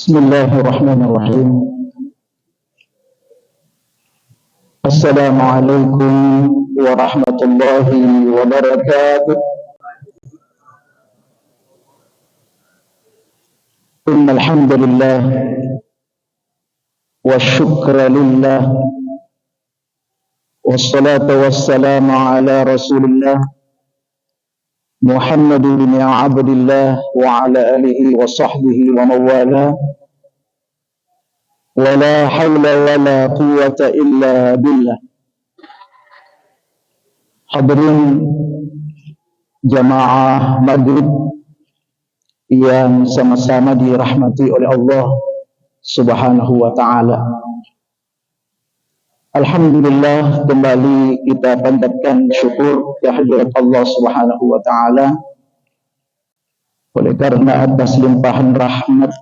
Bismillahirrahmanirrahim. Assalamualaikum warahmatullahi wabarakatuh. Innal hamdalillah wa syukra lillah wassalatu wassalamu ala Rasulillah Muhammad bin Abdillah wa ala alihi wa sahbihi wa mawala. Wa la hawla wa la quwwata illa billah. Hadirin jamaah maghrib yang sama-sama dirahmati oleh Allah Subhanahu wa ta'ala. Alhamdulillah, kembali kita panjatkan syukur kehadirat Allah Subhanahu wa ta'ala oleh karena atas limpahan rahmat,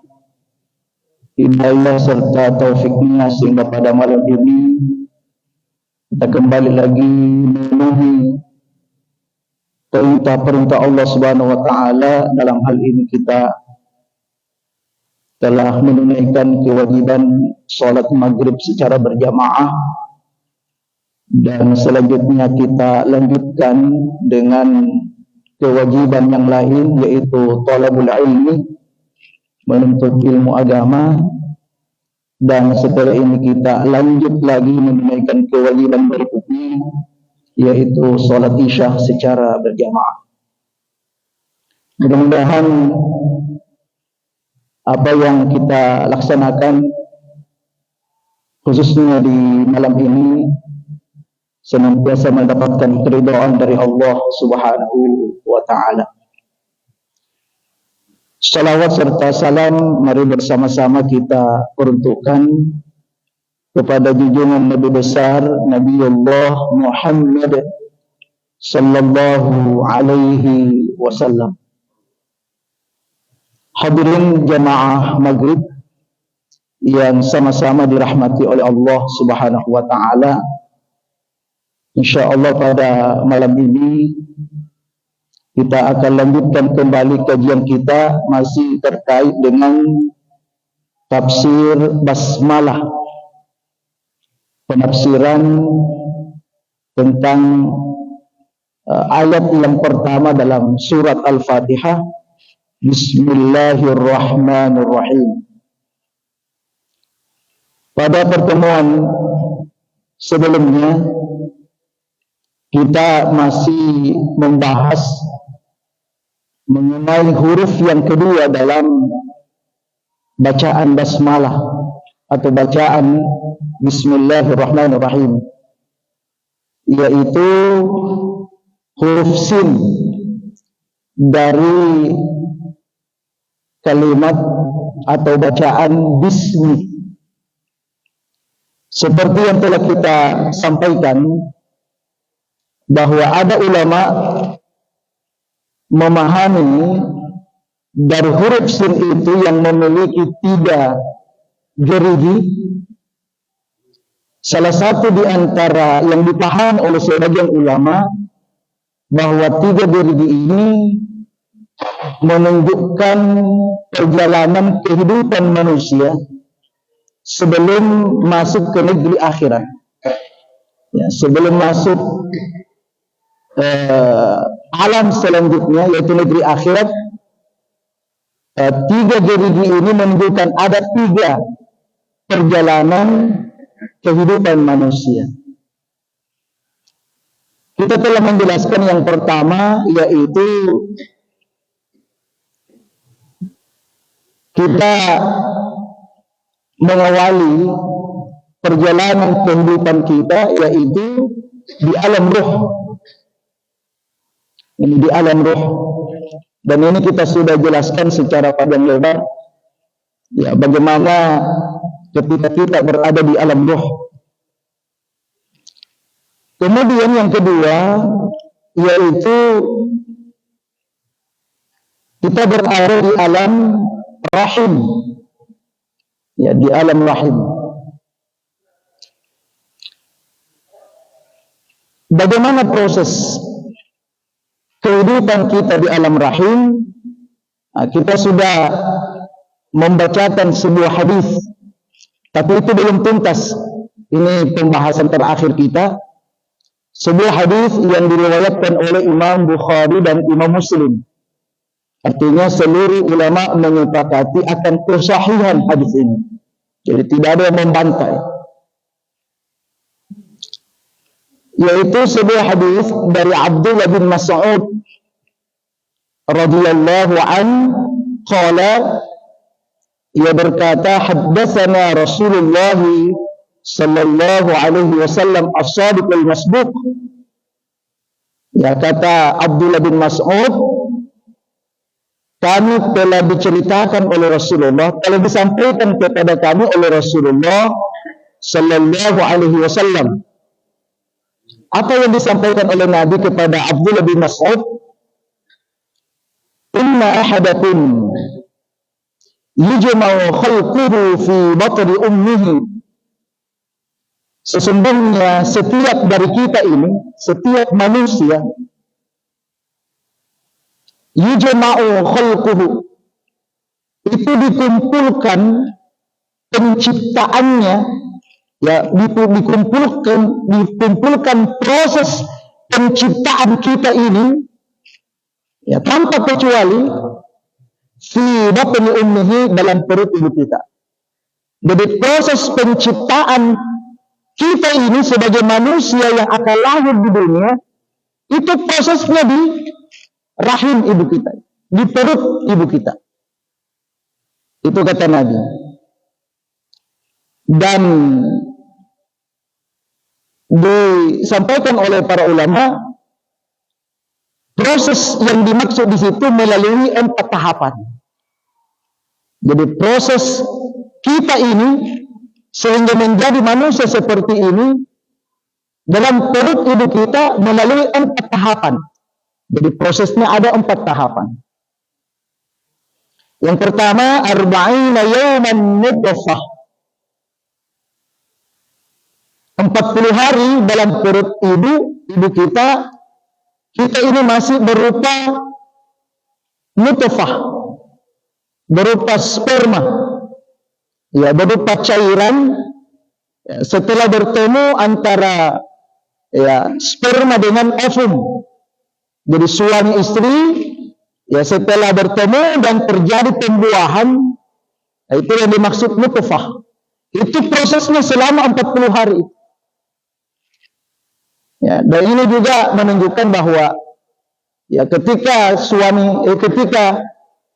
hidayah serta taufiknya sehingga pada malam ini kita kembali lagi memenuhi perintah Allah Subhanahu wa ta'ala. Dalam hal ini kita telah menunaikan kewajiban sholat maghrib secara berjamaah, dan selanjutnya kita lanjutkan dengan kewajiban yang lain, yaitu thalabul ilmi, menuntut ilmu agama. Dan setelah ini kita lanjut lagi menunaikan kewajiban berikutnya, yaitu sholat isya secara berjamaah. Mudah-mudahan apa yang kita laksanakan khususnya di malam ini senantiasa mendapatkan keridhaan dari Allah Subhanahu wa ta'ala. Salawat serta salam mari bersama-sama kita peruntukkan kepada junjungan Nabi besar Nabiullah Muhammad sallallahu alaihi wasallam. Hadirin jamaah maghrib yang sama-sama dirahmati oleh Allah Subhanahu wa ta'ala, insyaallah pada malam ini kita akan lanjutkan kembali kajian kita masih terkait dengan tafsir basmalah, penafsiran tentang ayat yang pertama dalam surat Al-Fatihah, Bismillahirrahmanirrahim. Pada pertemuan sebelumnya kita masih membahas mengenai huruf yang kedua dalam bacaan basmalah atau bacaan Bismillahirrahmanirrahim, yaitu huruf sin dari kalimat atau bacaan bismi. Seperti yang telah kita sampaikan bahwa ada ulama memahami dari huruf sin itu yang memiliki 3 gerigi. Salah satu di antara yang dipahami oleh sebagian ulama bahwa 3 gerigi ini menunjukkan perjalanan kehidupan manusia sebelum masuk ke negeri akhirat. Ya, sebelum masuk alam selanjutnya, yaitu negeri akhirat. 3 gerigi ini menunjukkan ada 3 perjalanan kehidupan manusia. Kita telah menjelaskan yang pertama, yaitu kita mengawali perjalanan kehidupan kita, yaitu di alam ruh. Ini di alam ruh, dan ini kita sudah jelaskan secara panjang lebar, ya, bagaimana ketika kita berada di alam ruh. Kemudian yang kedua, yaitu kita berada di alam rahim, ya, di alam rahim. Bagaimana proses kehidupan kita di alam rahim? Nah, kita sudah membacakan sebuah hadis, tapi itu belum tuntas. Ini pembahasan terakhir kita. Sebuah hadis yang diriwayatkan oleh Imam Bukhari dan Imam Muslim. Artinya seluruh ulama menyepakati akan kesahihan hadis ini. Jadi tidak ada yang membantai. Yaitu sebuah hadis dari Abdullah bin Mas'ud radhiyallahu an qala, ia berkata, haddatsana Rasulullah sallallahu alaihi wasallam as-sadiq al-masduq. Ya, kata Abdullah bin Mas'ud, kami telah diceritakan oleh Rasulullah, telah disampaikan kepada kami oleh Rasulullah sallallahu alaihi wasallam. Apa yang disampaikan oleh Nabi kepada Abdullah bin Mas'ud? Inna ahadakum yujma'u khalquhu fi batni ummihi. Sesungguhnya setiap dari kita ini, setiap manusia, yujma'u khalquhu, itu dikumpulkan penciptaannya, ya, dikumpulkan proses penciptaan kita ini, ya, tanpa kecuali fi batni ummihi, dalam perut ibu kita. Jadi proses penciptaan kita ini sebagai manusia yang akan lahir di dunia, itu prosesnya di rahim ibu kita, di perut ibu kita. Itu kata Nabi. Dan disampaikan oleh para ulama, proses yang dimaksud di situ melalui 4 tahapan. Jadi proses kita ini sehingga menjadi manusia seperti ini dalam perut ibu kita melalui 4 tahapan. Jadi prosesnya ada 4 tahapan. Yang pertama, arba'ina yawman nutfah. 40 hari dalam perut ibu kita ini masih berupa nutfah, berupa sperma, ya, berupa cairan. Ya, setelah bertemu antara, ya, sperma dengan ovum, jadi suami istri, ya, setelah bertemu dan terjadi pembuahan, nah, itu yang dimaksud nutfah. Itu prosesnya selama 40 hari. Ya, dan ini juga menunjukkan bahwa, ya, ketika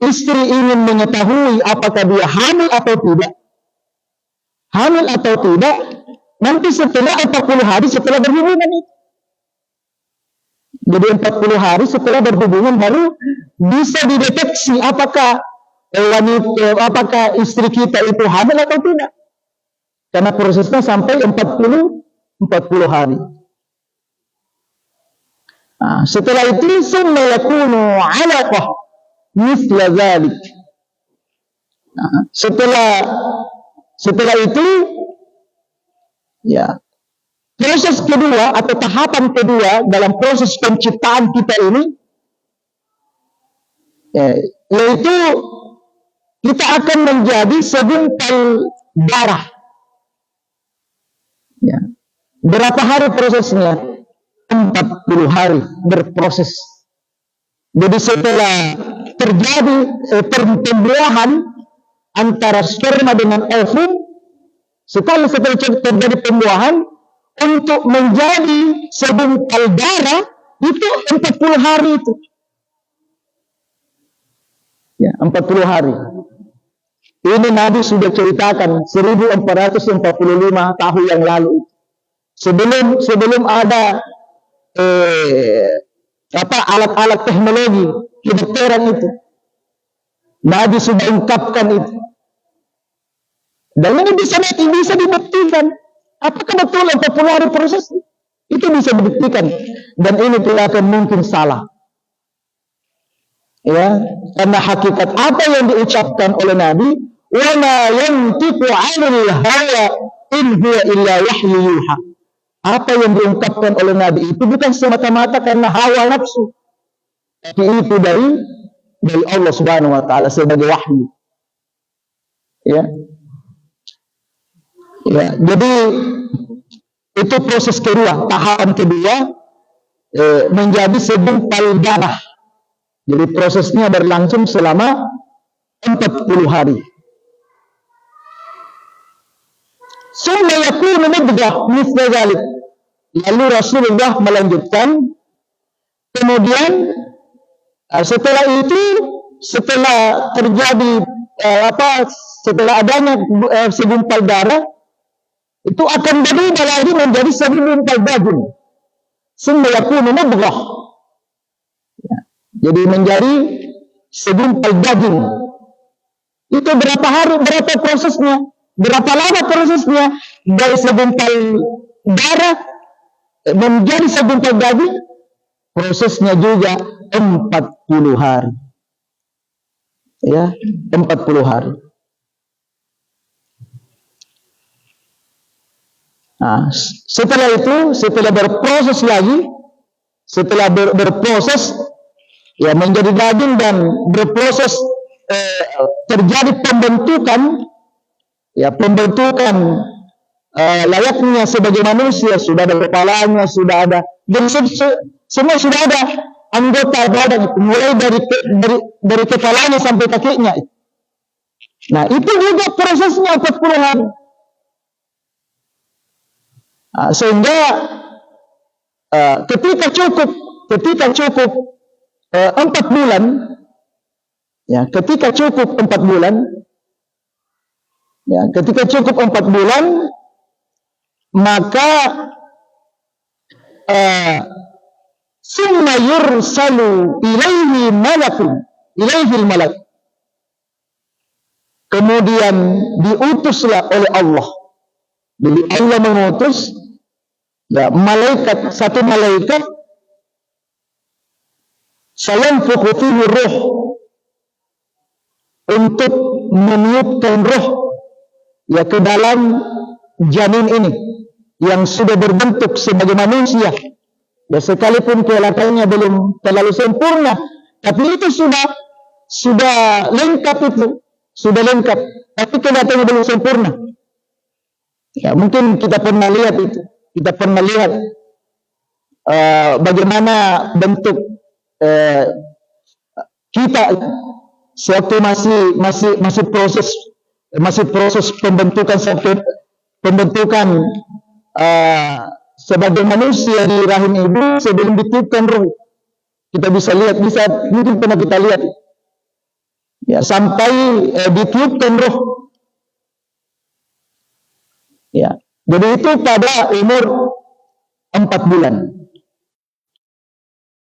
istri ingin mengetahui apakah dia hamil atau tidak, nanti setelah 40 hari setelah berhubungan itu. Jadi 40 hari setelah berhubungan baru bisa dideteksi apakah istri kita itu hamil atau tidak. Karena prosesnya sampai 40 hari. Nah, setelah itu summa yakunu 'alaqah mithla dzalik. Nah, setelah itu, ya, proses kedua atau tahapan kedua dalam proses penciptaan kita ini, ya, yaitu kita akan menjadi segumpal darah. Ya. Berapa hari prosesnya? 40 hari berproses. Jadi setelah terjadi pembuahan antara sperma dengan ovum, setelah terjadi pembuahan, untuk menjadi segumpal darah itu 40 hari itu. Ya, 40 hari. Ini Nabi sudah ceritakan 1445 tahun yang lalu. Sebelum ada alat-alat teknologi kedokteran itu, Nabi sudah ungkapkan itu. Dan ini bisa dibuktikan. Apakah betul 40 hari proses? Itu bisa dibuktikan. Dan ini tidak akan mungkin salah. Ya, karena hakikat apa yang diucapkan oleh Nabi, wa ma yantiqu 'anil hawa in huwa illa wahyu yuha. Apa yang diungkapkan oleh Nabi itu bukan semata-mata karena hawa nafsu, tapi itu dari Allah Subhanahu wa taala sebagai wahyu. Ya. Ya, jadi itu proses kedua, tahapan kedua menjadi segumpal darah. Jadi prosesnya berlangsung selama 40 hari. Summa yakunu mudghah mithla dzalik. Lalu Rasulullah melanjutkan, kemudian setelah itu, setelah terjadi setelah adanya segumpal darah, itu akan berubah lagi menjadi segumpal daging. Summa yakunu mudghah. Jadi menjadi segumpal daging. Itu berapa hari, berapa prosesnya? Berapa lama prosesnya? Dari segumpal darah menjadi segumpal daging, prosesnya juga 40 hari. Ya, 40 hari. Nah, setelah itu, setelah berproses lagi, setelah berproses ya menjadi daging dan berproses terjadi pembentukan, ya pembentukan layaknya sebagai manusia, sudah ada kepalanya, sudah ada, dan semua sudah ada anggota badan, mulai dari kepalanya sampai kakinya. Nah, itu juga prosesnya 40 hari. Sehingga ketika cukup 4 bulan, ya ketika cukup 4 bulan, ya ketika cukup 4 bulan, maka summa yursalu ilaihi malak, kemudian diutuslah oleh Allah. Jadi Allah mengutus ya satu malaikat, sayanfukhu fihi ruh, untuk meniupkan roh ya ke dalam janin ini yang sudah berbentuk sebagai manusia. Ya sekalipun kelakuannya belum terlalu sempurna, tapi itu sudah lengkap, itu sudah lengkap, tapi kelihatannya belum sempurna. Ya mungkin kita pernah lihat itu, kita pernah lihat bagaimana bentuk kita sewaktu masih proses pembentukan sebagai manusia di rahim ibu sebelum ditiupkan roh. Kita bisa lihat, mungkin pernah kita lihat ya sampai ditiupkan roh. Ya, jadi itu pada umur 4 bulan.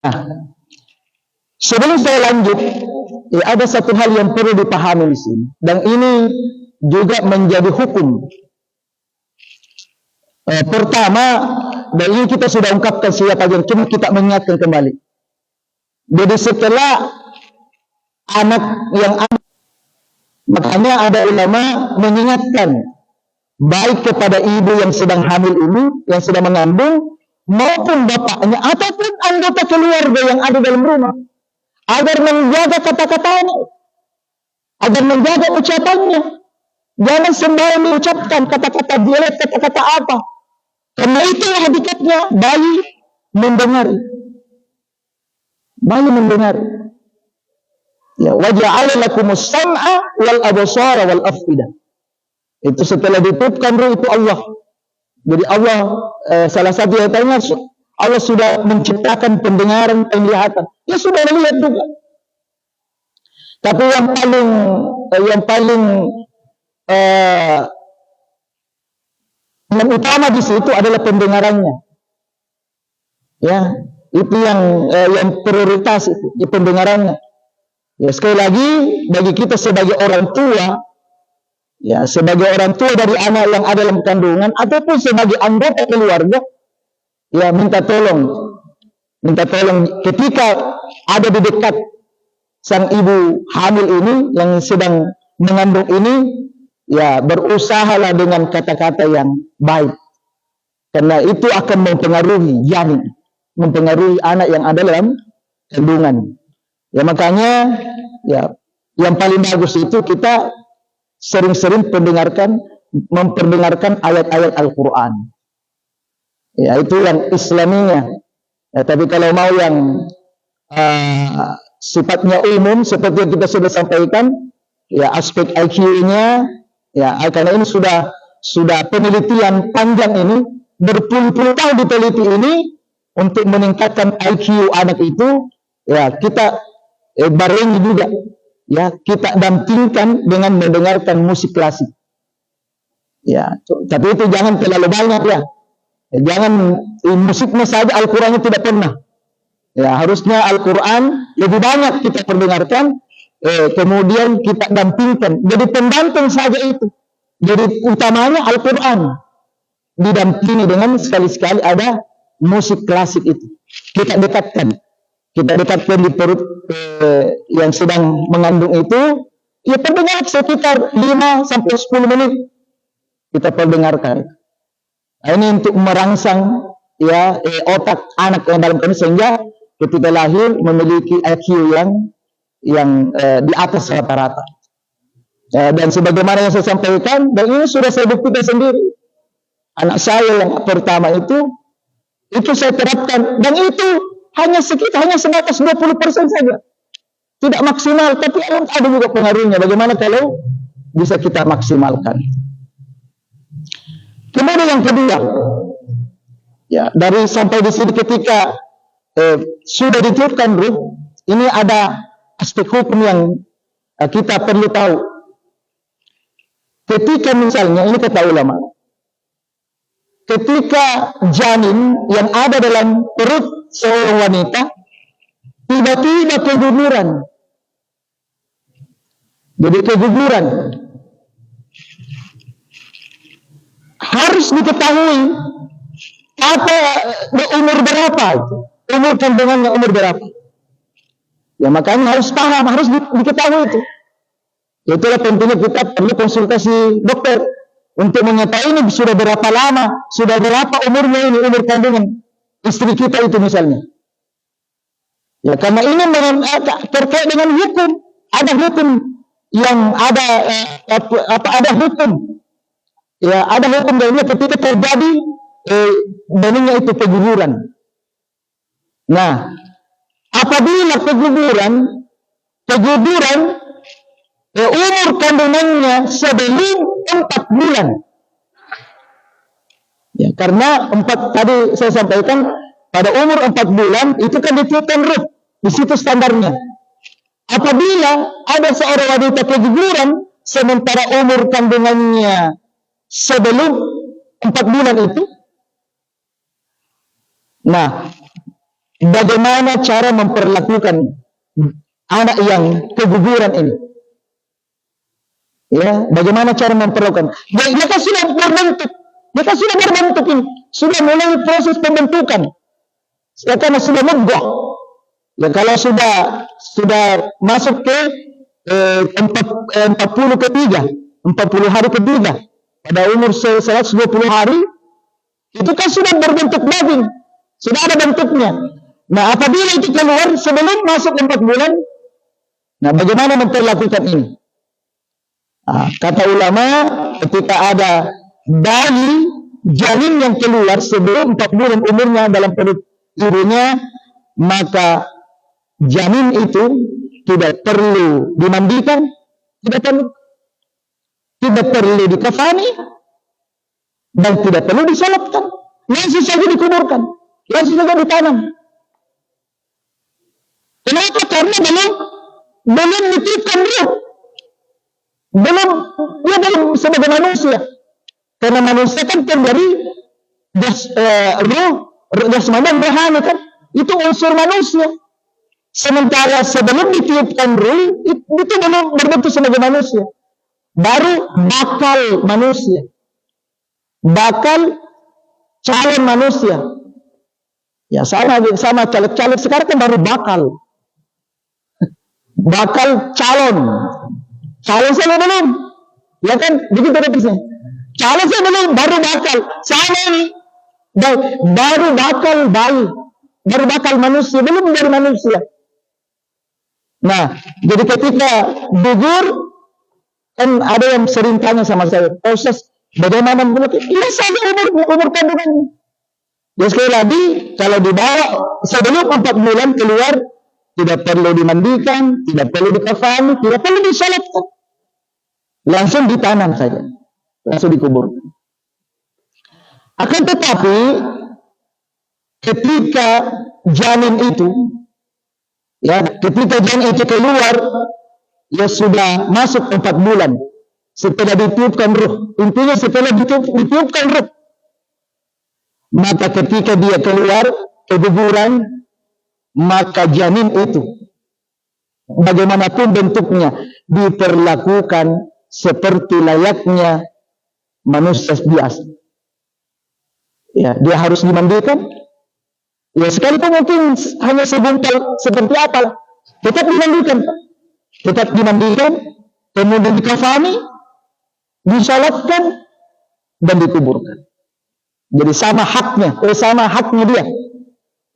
Nah, sebelum saya lanjut, ya, ada satu hal yang perlu dipahami di sini, dan ini juga menjadi hukum. Pertama, dan ini kita sudah ungkapkan sejak pagi, cuma kita mengingatkan kembali. Jadi setelah makanya ada ulama mengingatkan, baik kepada ibu yang sedang hamil ini, yang sedang mengandung, maupun bapaknya, ataupun anggota keluarga yang ada dalam rumah, agar menjaga kata-katanya, agar menjaga ucapannya. Jangan sembarang mengucapkan kata-kata jelek, kata-kata apa. Karena itu hakikatnya bayi mendengar. Bayi mendengar. Ya, wa ja'ala lakumus sam'a wal absara wal af'idah. Itu setelah ditiupkan roh itu Allah. Jadi Allah salah satu ayatnya, Allah sudah menciptakan pendengaran, penglihatan. Ya sudah melihat juga. Tapi yang paling yang utama di situ adalah pendengarannya. Ya, itu yang prioritas itu, pendengarannya. Ya, sekali lagi bagi kita sebagai orang tua, ya sebagai orang tua dari anak yang ada dalam kandungan ataupun sebagai anggota keluarga, ya minta tolong ketika ada di dekat sang ibu hamil ini yang sedang mengandung ini, ya berusahalah dengan kata-kata yang baik, karena itu akan mempengaruhi janin, mempengaruhi anak yang ada dalam kandungan. Ya makanya ya yang paling bagus itu kita sering-sering memperdengarkan ayat-ayat Al-Quran. Ya, itu yang Islaminya. Ya, tapi kalau mau yang sifatnya umum, seperti yang kita sudah sampaikan, ya aspek IQ-nya, ya karena ini sudah penelitian panjang ini, berpuluh-puluh tahun diteliti ini untuk meningkatkan IQ anak itu, ya kita barengi juga, ya kita dampingkan dengan mendengarkan musik klasik. Ya, tapi itu jangan terlalu banyak ya. Jangan musiknya saja, Al-Qurannya tidak pernah. Ya, harusnya Al-Quran lebih banyak kita perdengarkan, kemudian kita dampingkan. Jadi pendamping saja itu. Jadi utamanya Al-Quran didampingi dengan sekali-sekali ada musik klasik itu. Kita dekatkan di perut yang sedang mengandung itu. Ya perdengar sekitar 5 sampai 10 menit kita perdengarkan. Nah, ini untuk merangsang ya otak anak yang dalam kondisi sehingga ketika lahir memiliki IQ yang di atas rata-rata. Dan sebagaimana yang saya sampaikan, dan ini sudah saya buktikan sendiri. Anak saya yang pertama itu saya terapkan, dan itu hanya sebatas 20% saja. Tidak maksimal, tapi ada juga pengaruhnya. Bagaimana kalau bisa kita maksimalkan? Kemudian yang kedua, ya dari sampai di sini ketika sudah ditiupkan ruh, ini ada aspek hukum yang kita perlu tahu. Ketika misalnya, ini kata ulama, ketika janin yang ada dalam perut seorang wanita tiba-tiba keguguran, jadi keguguran, harus diketahui apa umur berapa itu, umur kandungannya umur berapa. Ya makanya harus paham, harus diketahui itu. Itulah pentingnya kita perlu konsultasi dokter untuk mengetahui ini sudah berapa lama, sudah berapa umurnya ini, umur kandungan istri kita itu misalnya. Ya karena ini terkait dengan hukum, ada hukum yang ada ada hukum. Ya, ada hukum dalamnya ketika terjadi benihnya itu keguguran. Nah, apabila keguguran umur kandungannya sebelum 4 bulan. Ya, karena tadi saya sampaikan pada umur 4 bulan itu kan ditiupkan ruh, di situ standarnya. Apabila ada seorang wanita keguguran sementara umur kandungannya sebelum 4 bulan itu, nah, bagaimana cara memperlakukan anak yang keguguran ini? Ya, bagaimana cara memperlakukan? Dia kan sudah berbentuk, ini, sudah mulai proses pembentukan. Ya, karena sudah megah. Ya, kalau sudah masuk ke 40 hari ketiga. Pada umur 120 hari, itu kan sudah berbentuk daging. Sudah ada bentuknya. Nah, apabila itu keluar sebelum masuk 4 bulan, nah bagaimana memperlakukan ini? Nah, kata ulama, ketika ada bayi, janin yang keluar sebelum 4 bulan umurnya dalam perut ibunya, maka janin itu tidak perlu dimandikan, tidak perlu dikafani, dan tidak perlu disolatkan. Langsung saja dikuburkan, langsung saja ditanam. Kenapa? Karena belum ditiupkan ruh, belum sebagai manusia. Karena manusia kan terdiri ruh jasmani dan rohani kan, itu unsur manusia. Sementara sebelum ditiupkan ruh, itu belum berbentuk sebagai manusia. Baru bakal manusia, bakal calon manusia. Ya sama caleg sekarang kan baru bakal calon saya belum, ya kan begitu represnya. Calon saya belum, baru bakal sama ini, baru bakal bayi, baru bakal manusia, belum menjadi manusia. Nah, jadi ketika gugur Kan ada yang sering tanya sama saya, proses bagaimana membunuh? Ini saja umur kandungannya. Ya sekali lagi, kalau dibawa sebelum 4 bulan keluar, tidak perlu dimandikan, tidak perlu dikafani, tidak perlu disalatkan. Langsung ditanam saja, langsung dikuburkan. Akan tetapi, ketika janin itu, keluar, ya sudah masuk 4 bulan setelah ditiupkan ruh. Intinya setelah ditiupkan ruh, maka ketika dia keluar ke kuburan, maka janin itu bagaimanapun bentuknya diperlakukan seperti layaknya manusia biasa. Ya, dia harus dimandikan. Ya, sekalipun mungkin hanya sebuntal seperti apa, tetap dimandikan. Tetap dimandikan, kemudian dikafani, disalatkan, dan dikuburkan. Jadi sama haknya dia.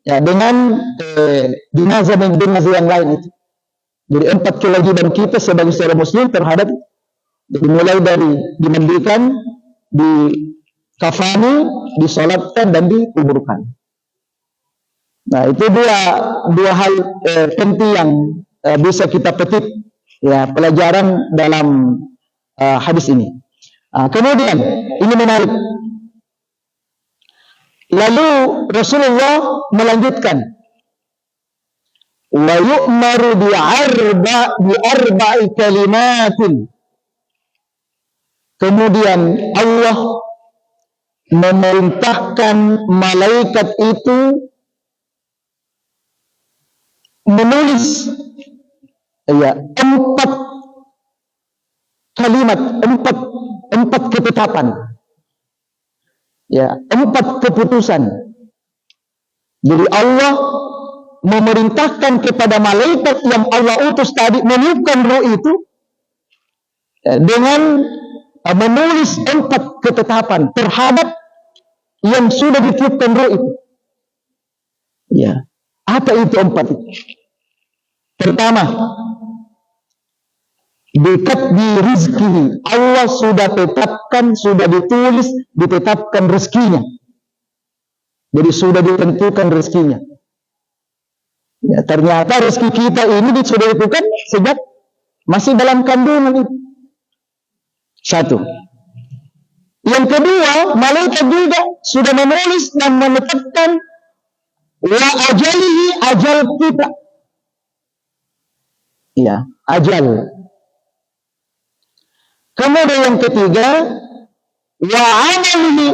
Ya, dengan jenazah yang lain itu. Jadi 4 kewajiban kita sebagai seorang muslim terhadap, dimulai dari dimandikan, dikafani, disalatkan, dan dikuburkan. Nah, itu dua hal penting yang bisa kita petik, ya, pelajaran dalam hadis ini. Kemudian ini menarik. Lalu Rasulullah melanjutkan, wa yu'maru bi arba'i kalimatin. Kemudian Allah memerintahkan malaikat itu menulis, ya, 4 kalimat, 4 ketetapan, ya, 4 keputusan. Jadi Allah memerintahkan kepada malaikat yang Allah utus tadi meniupkan roh itu, ya, dengan menulis 4 ketetapan terhadap yang sudah ditiupkan roh itu. Ya, apa itu 4 itu? Pertama, di rizki, Allah sudah tetapkan, sudah ditulis, ditetapkan rezekinya. Jadi sudah ditentukan rezekinya. Ya, ternyata rezeki kita ini sudah ditentukan sejak masih dalam kandungan itu. 1. Yang kedua, malaikat juga sudah menulis dan menetapkan wa ajalihi, ajal kita. Ya, ajal. Kemudian yang ketiga, wa amalihi,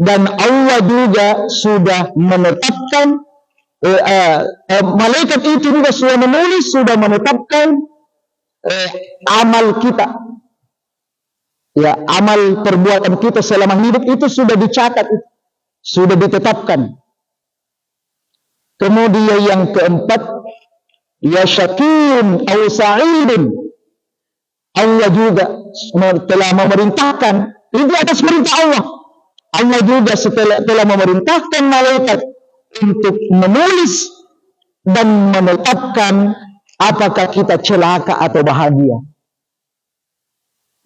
dan Allah juga sudah menetapkan, malaikat itu juga sudah menulis, sudah menetapkan amal kita. Ya, amal perbuatan kita selama hidup itu sudah dicatat, sudah ditetapkan. Kemudian yang keempat, ya syakiyun aw sa'idun, Allah juga telah memerintahkan, itu atas perintah Allah. Allah juga telah memerintahkan malaikat untuk menulis dan menetapkan apakah kita celaka atau bahagia.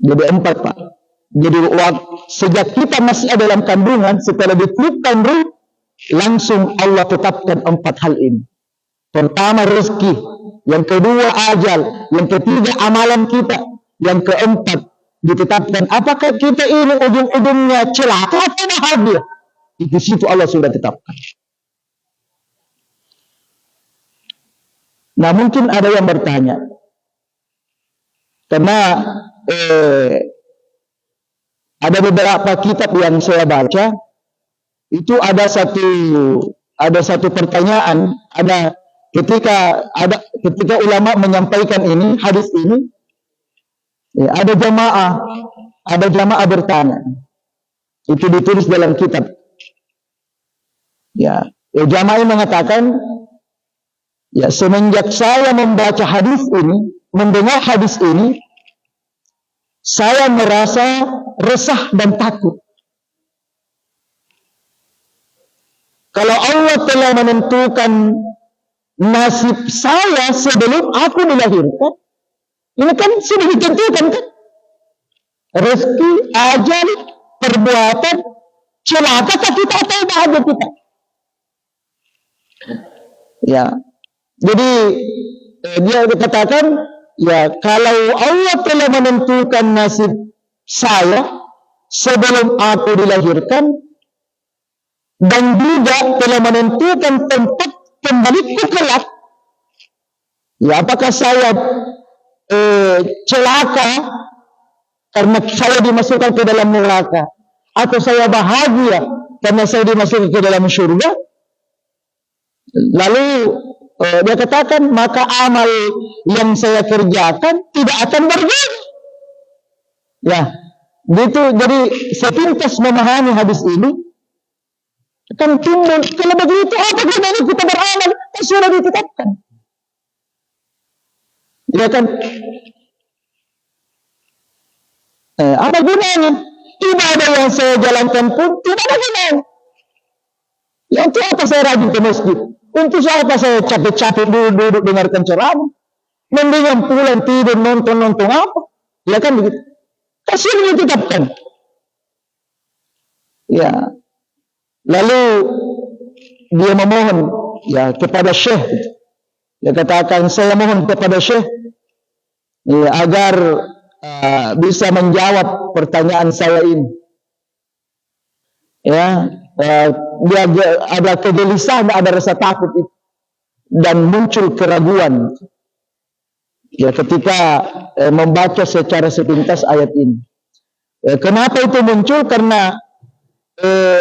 Jadi 4, Pak. Jadi sejak kita masih ada dalam kandungan, setelah ditiupkan ruh, langsung Allah tetapkan 4 hal ini. Pertama rezeki, yang kedua ajal, yang ketiga amalan kita, yang keempat ditetapkan apakah kita ini ujung-ujungnya celaka atau bahagia. Di situ Allah sudah tetapkan. Nah, mungkin ada yang bertanya, karena ada beberapa kitab yang saya baca, itu ada satu pertanyaan, ketika ulama menyampaikan ini, hadis ini, ya, ada jamaah bertanya. Itu ditulis dalam kitab. Ya, jamaah mengatakan, ya, semenjak saya membaca hadis ini, mendengar hadis ini, saya merasa resah dan takut. Kalau Allah telah menentukan nasib saya sebelum aku dilahirkan, ini kan sudah ditentukan, kan? rezeki, ajal, perbuatan, celaka kita atau bahagia kita. Ya, jadi dia dikatakan, ya kalau Allah telah menentukan nasib saya sebelum aku dilahirkan dan juga telah menentukan tempat kembaliku kelak, ya apakah saya celaka karena saya dimasukkan ke dalam neraka, atau saya bahagia karena saya dimasukkan ke dalam surga? Lalu dia katakan, maka amal yang saya kerjakan tidak akan berguna. Ya, gitu. Jadi sepintas memahami hadis ini kan timbul, kalau begitu apa gunanya kita beramal? Kan sudah ditetapkan. Ya kan? Apa gunanya? Ibadah yang saya jalankan pun tidak ada gunanya. Ya untuk apa saya rajin ke masjid? Untuk apa saya capek-capek duduk dengarkan ceramah? Mendingan pulang tidur nonton apa? Ya kan begitu. Kasih ditetapkan. Ya. Lalu dia memohon ya kepada Syekh. Dia katakan, saya mohon kepada Syekh ya, agar bisa menjawab pertanyaan saya ini. Ya, dia ada kegelisahan, ada rasa takut itu, dan muncul keraguan ya ketika membaca secara sepintas ayat ini. Kenapa itu muncul? Karena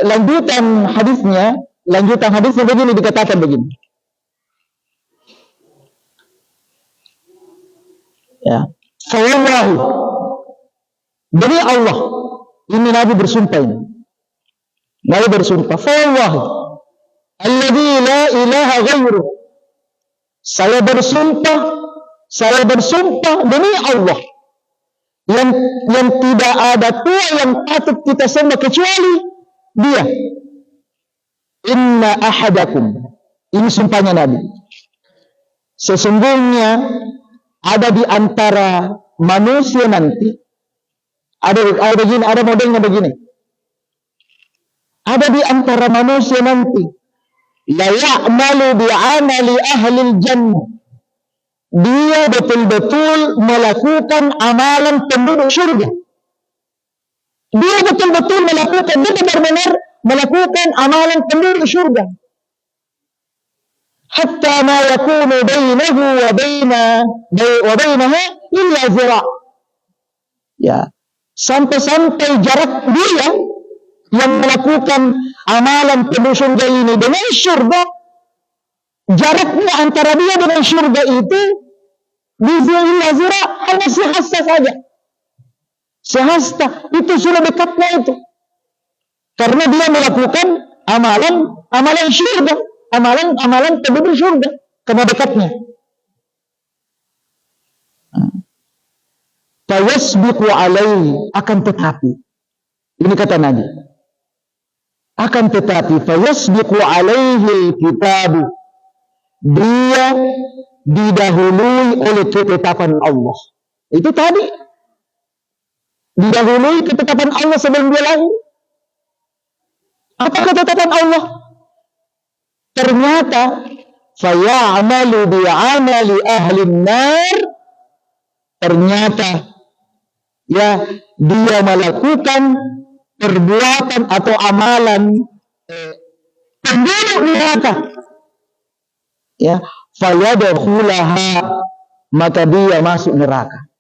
lanjutan hadisnya begini, dikatakan begini. Ya, Fawallahi, demi Allah, ini Nabi bersumpah ini. Nabi bersumpah, Fawallahi, alladzi la ilaha ghairuh. Saya bersumpah demi Allah yang tidak ada Tuhan yang patut kita sembah kecuali Dia. Inna ahadakum, ini sumpahnya Nabi, sesungguhnya ada di antara manusia nanti, ada modelnya begini, ada di antara manusia nanti, la ya'malu bi'amali ahlil jannah, dia betul-betul melakukan amalan penduduk surga. Dia betul-betul melakukan, dia benar-benar melakukan amalan penduduk surga. Hatta ma yakunu bainahu wa bainaha illa zira'. Ya, sampai jarak dia yang melakukan amalan penduduk surga ini dengan surga, jaraknya antara dia dengan surga itu illa zira', hanya sehasta saja. Sehasta, itu sudah dekatnya itu. Karena dia melakukan amalan surga, amalan penduduk surga, karena dekatnya. Fayasbiqu alaihi, akan tetapi, ini kata Nabi, akan tetapi fayasbiqu alaihi kitabu, dia didahului oleh ketetapan Allah. Itu tadi, didahului ketetapan Allah sebelum dia lahir. Apa ketetapan Allah? Ternyata faya'malu bi'amali ahli nar, ternyata ya dia melakukan perbuatan atau amalan penduduk neraka. Ya, fayadkhulaha, maka dia masuk neraka.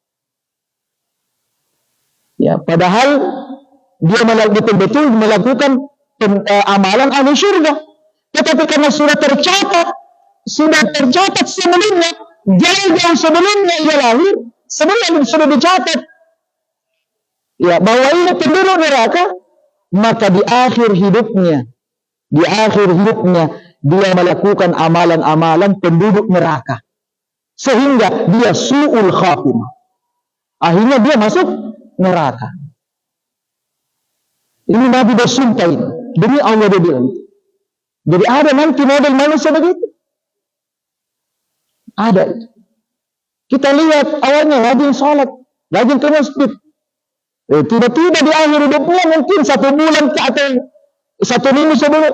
Ya, padahal dia betul-betul melakukan amalan ahli surga. Tetapi karena sudah tercatat sebelumnya, jauh-jauh sebelumnya ia lahir, sebelum sudah dicatat ya bahwa ia penduduk neraka, maka di akhir hidupnya dia melakukan amalan-amalan penduduk neraka, sehingga dia su'ul khatimah, akhirnya dia masuk neraka. Ini Nabi bersumpah ini, demi Allah dia bilang. Jadi ada nanti model manusia begitu, ada. Kita lihat awalnya rajin sholat, rajin ke masjid, Tiba-tiba di akhir hidupnya mungkin 1 bulan atau 1 minggu sebelum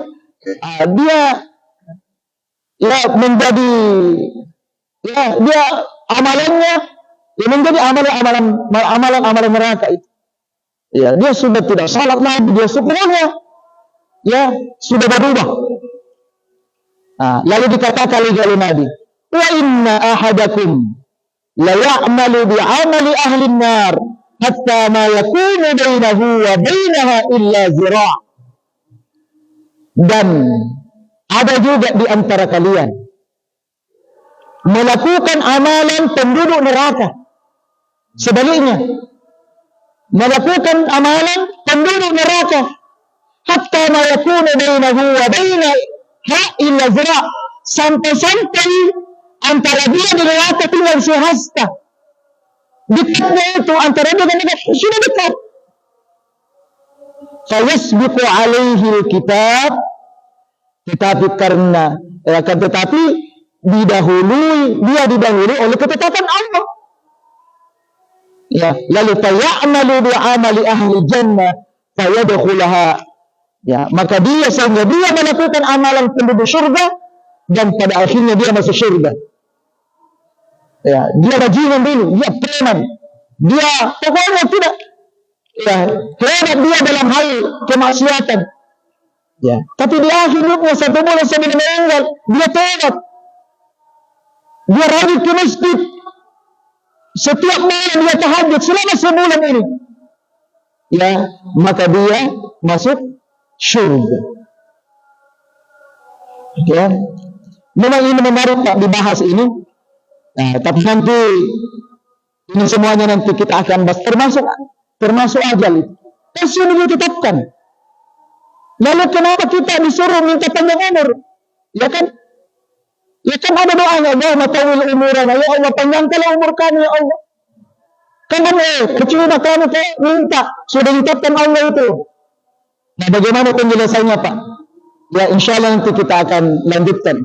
dia ya menjadi dia amalannya menjadi amalan neraka itu. Ya, dia sudah tidak salat lagi, dia sebenarnya sudah berubah. Lalu dikatakan oleh Nabi, wa inna ahadakum la ya'malu bi 'amali ahli an-nar hatta ma yakunu bainahu wa bainaha illa zira'. Dan ada juga di antara kalian melakukan amalan penduduk neraka. Sebaliknya, melakukan amalan penduduk neraka hatta ma yakunu bainahu wa bainaha illa zira', sampai antara dia dan neraka tinggal sehasta. Dekatnya itu antara dia dan neraka sudah dekat. Fayasbiqu alaihi alkitab, tetapi didahului oleh ketetapan Allah. Ya, lalu fayamalu bi amali ahli jannah fayadkhulaha. Ya, maka sehingga dia melakukan amalan penduduk surga dan pada akhirnya dia masuk surga. Ya, dia bajingan dulu, dia preman, dia pokoknya tidak hebat dia dalam hal kemaksiatan. Ya, tapi di akhir hidupnya 1 bulan sebelum meninggal dia tobat, dia rajin ke masjid, setiap malam dia tahajud selama sebulan ini. Ya, maka dia masuk surga. Ya, memang ini menarik Pak dibahas ini. Tapi nanti ini semuanya nanti kita akan bahas, termasuk ajal itu. Pasti ini ditetapkan. Lalu kenapa kita disuruh minta panjang umur? Ya kan ada doanya, Allahumma tawil umurana, ya Allah panjangkanlah umur kami ya Allah. Kan kecuma kami minta, sudah ditetapkan Allah itu. Nah, bagaimana penjelasannya Pak? Ya, insya Allah nanti kita akan lanjutkan.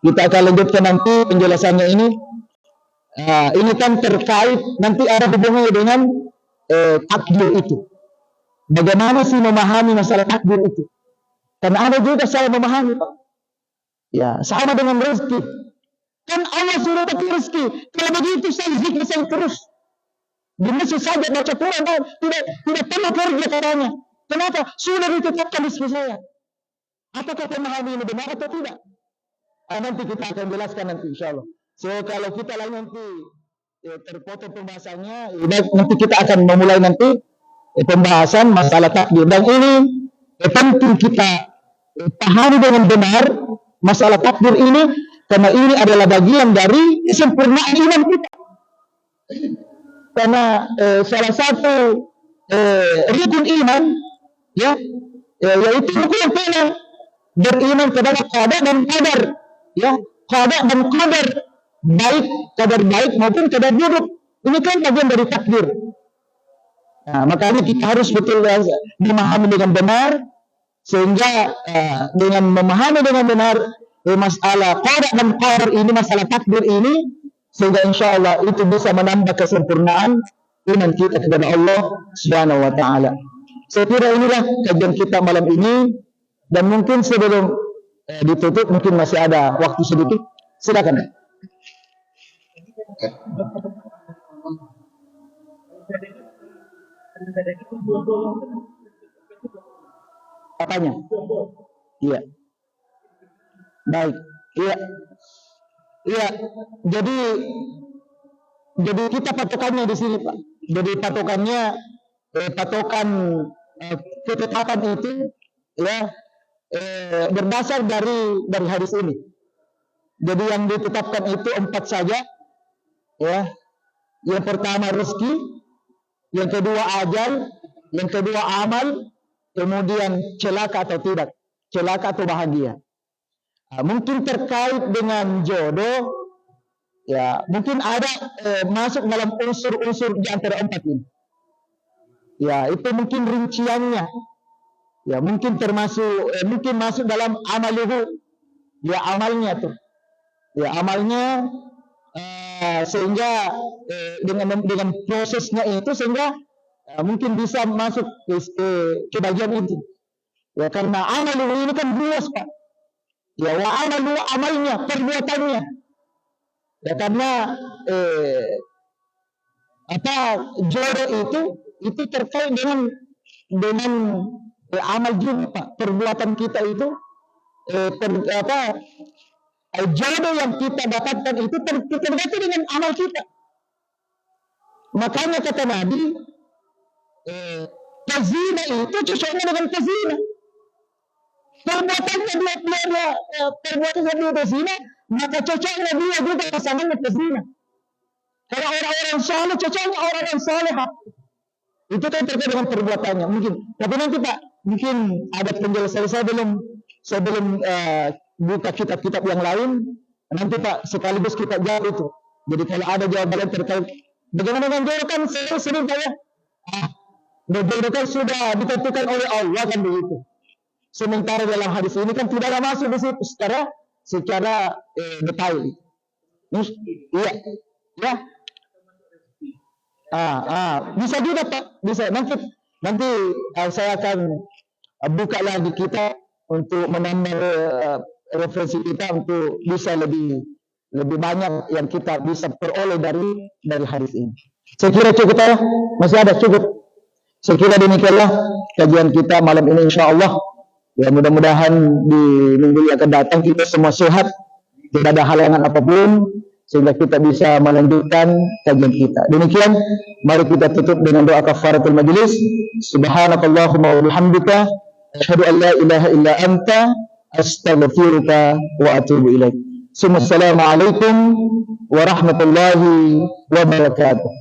Kita akan lanjutkan nanti penjelasannya ini. Ini kan terkait nanti ada hubungannya dengan takdir itu. Bagaimana sih memahami masalah takdir itu? Karena ada juga saya memahami Pak. Ya, sama dengan rezeki. Kan Allah sudah bagi rezeki. Kalau begitu saya zikir saya terus. Di masjid saja baca Quran, tidak pernah kerja katanya. Kenapa? Sudah ditetapkan rezeki saya. Apakah pemahaman ini benar atau tidak? Nanti kita akan jelaskan nanti insya Allah. So kalau kita lagi nanti terpotong pembahasannya, nanti kita akan memulai nanti pembahasan masalah takdir. Dan ini penting kita pahami dengan benar masalah takdir ini, karena ini adalah bagian dari kesempurnaan iman kita. Karena salah satu rukun iman, yaitu rukun yang beriman kepada qada dan qadar, qada dan qadar, baik qadar baik maupun qadar buruk. Ini kan bagian dari takdir. Nah, makanya kita harus betul memahami dengan benar, sehingga dengan memahami dengan benar masalah qada dan qadar ini, masalah takdir ini, sehingga insya Allah itu bisa menambah kesempurnaan iman kita kepada Allah Subhanahu wa Ta'ala. Saya kira inilah kajian kita malam ini, dan mungkin sebelum ditutup mungkin masih ada waktu sedikit. Silakan. Apanya? Iya. Baik. Iya. Iya. Jadi kita patokannya di sini Pak. Jadi patokannya patokan ketetapan itu berdasar dari hadis ini. Jadi yang ditetapkan itu 4 saja. Ya. Yang pertama rezeki, yang kedua ajal, yang kedua amal, kemudian celaka atau tidak, celaka atau bahagia. Mungkin terkait dengan jodoh, ya mungkin ada masuk dalam unsur-unsur di antara 4 ini. Ya, itu mungkin rinciannya. Ya, mungkin mungkin masuk dalam amaluhu. Ya, amalnya tuh. Ya, amalnya sehingga dengan prosesnya itu sehingga mungkin bisa masuk ke bagian itu. Ya karena amalu ini kan luas Pak. Ya wa amalu amalnya, perbuatannya. Ya karena jodoh itu terkait dengan amal juga Pak. Perbuatan kita itu jodoh yang kita dapatkan itu tergantung dengan amal kita. Makanya kata Nabi, pezina itu cocoknya dengan pezina. Perbuatannya dia pezina, maka cocoknya dia juga pasangannya pezina. Kalau orang-orang saleh cocoknya orang-orang saleh. Itu kan terkait dengan perbuatannya mungkin. Tapi nanti Pak, mungkin ada penjelasan sebelum buka kitab-kitab yang lain. Nanti Pak sekaligus kita jawab itu. Jadi kalau ada jawaban terkait bagaimana dengan jodoh kan sering Pak ya. Jodoh kan sudah ditentukan oleh Allah kan begitu. Sementara dalam hadis ini kan tidak ada masuk di situ secara detail. Iya, ya. Bisa juga Pak, bisa nanti saya akan buka lagi kita untuk menambah referensi kita untuk bisa lebih banyak yang kita bisa peroleh dari hadis ini. Saya kira cukup ya, masih ada cukup. Saya kira demikianlah kajian kita malam ini insyaallah. Ya mudah-mudahan di minggu yang akan datang kita semua sehat, tidak ada halangan apapun sehingga kita bisa melanjutkan kajian kita. Demikian, mari kita tutup dengan doa kafaratul majlis. Subhanakallahumma wa bihamdika asyhadu an la ilaha illa anta astaghfiruka wa atubu ilaik. Assalamualaikum warahmatullahi wabarakatuh.